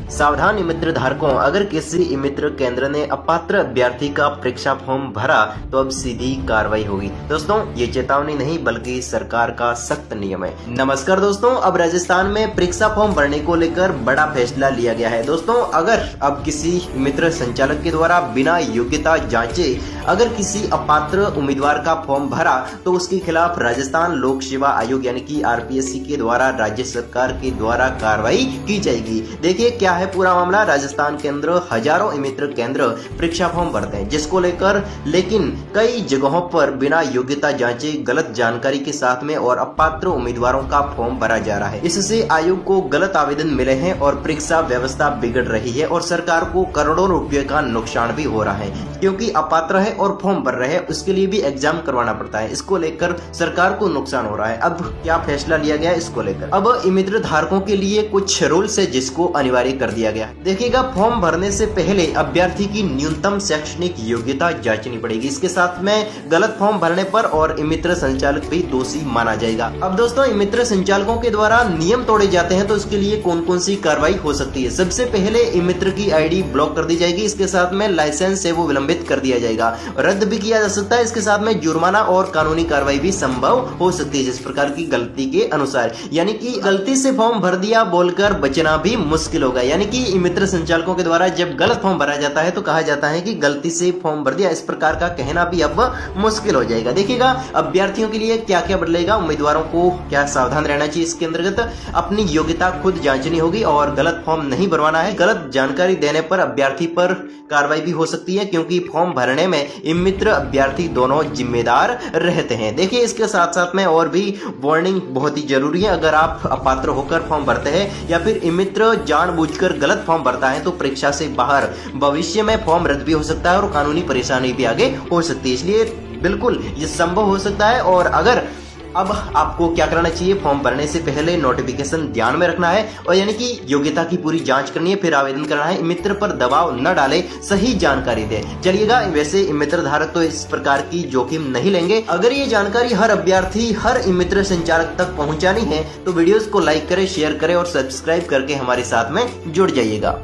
सावधान मित्र धारकों, अगर किसी मित्र केंद्र ने अपात्र अभ्यर्थी का परीक्षा फॉर्म भरा तो अब सीधी कार्रवाई होगी। दोस्तों, ये चेतावनी नहीं बल्कि सरकार का सख्त नियम है। नमस्कार दोस्तों, अब राजस्थान में परीक्षा फॉर्म भरने को लेकर बड़ा फैसला लिया गया है। दोस्तों, अगर अब किसी मित्र संचालक के द्वारा बिना योग्यता जांचे अगर किसी अपात्र उम्मीदवार का फॉर्म भरा तो उसके खिलाफ राजस्थान लोक सेवा आयोग यानी कि आरपीएससी के द्वारा राज्य सरकार के द्वारा कार्रवाई की जाएगी। देखिए क्या है पूरा मामला। राजस्थान के अंदर हजारों मित्र केंद्र परीक्षा फॉर्म भरते हैं, जिसको लेकर लेकिन कई जगहों पर बिना योग्यता जांचे गलत जानकारी के साथ में और अपात्र उम्मीदवारों का फॉर्म भरा जा रहा है। इससे आयोग को गलत आवेदन मिले हैं और परीक्षा व्यवस्था बिगड़ रही है और सरकार को करोड़ों रुपए का नुकसान भी हो रहा है, क्योंकि अपात्र है और फॉर्म भर रहे हैं, उसके लिए भी एग्जाम करवाना पड़ता है। इसको लेकर सरकार को नुकसान हो रहा है। अब क्या फैसला लिया गया इसको लेकर, अब मित्र धारकों के लिए कुछ रूल्स है जिसको अनिवार्य कर दिया गया। देखिएगा, फॉर्म भरने से पहले अभ्यर्थी की न्यूनतम शैक्षणिक योग्यता जांचनी पड़ेगी। इसके साथ में गलत फॉर्म भरने पर और मित्र संचालक भी दोषी माना जाएगा। अब दोस्तों, मित्र संचालकों के द्वारा नियम तोड़े जाते हैं तो इसके लिए कौन कौन सी कार्रवाई हो सकती है। सबसे पहले मित्र की आईडी ब्लॉक कर दी जाएगी। इसके साथ में लाइसेंस है वो विलंबित कर दिया जाएगा, रद्द भी किया जा सकता है। इसके साथ में जुर्माना और कानूनी कार्रवाई भी संभव हो सकती है जिस प्रकार की गलती के अनुसार, यानी कि गलती से फॉर्म भर दिया बोलकर बचना भी मुश्किल होगा। यानी कि मित्र संचालकों के द्वारा जब गलत फॉर्म भरा जाता है तो कहा जाता है कि गलती से फॉर्म भर दिया, इस प्रकार का कहना भी अब मुश्किल हो जाएगा। देखिएगा, अभ्यर्थियों के लिए क्या क्या बदलेगा, उम्मीदवारों को क्या सावधान रहना चाहिए। इसके अंतर्गत अपनी योग्यता खुद जांचनी होगी और गलत फॉर्म नहीं भरवाना है। गलत जानकारी देने पर अभ्यर्थी पर कार्रवाई भी हो सकती है, क्योंकि फॉर्म भरने में मित्र अभ्यर्थी दोनों जिम्मेदार रहते हैं। देखिए, इसके साथ साथ में और भी वार्निंग बहुत ही जरूरी है। अगर आप अपात्र होकर फॉर्म भरते हैं या फिर मित्र जानबूझकर गलत फॉर्म भरता है तो परीक्षा से बाहर भविष्य में फॉर्म रद्द भी हो सकता है और कानूनी परेशानी भी आगे हो सकती है। इसलिए बिल्कुल ये संभव हो सकता है। और अगर अब आपको क्या करना चाहिए, फॉर्म भरने से पहले नोटिफिकेशन ध्यान में रखना है और यानी कि योग्यता की पूरी जांच करनी है, फिर आवेदन करना है। मित्र पर दबाव न डाले, सही जानकारी दे। चलिएगा, वैसे मित्र धारक तो इस प्रकार की जोखिम नहीं लेंगे। अगर ये जानकारी हर अभ्यर्थी हर मित्र संचालक तक पहुंचानी है तो वीडियोस को लाइक करें, शेयर करें और सब्सक्राइब करके हमारे साथ में जुड़ जाइएगा।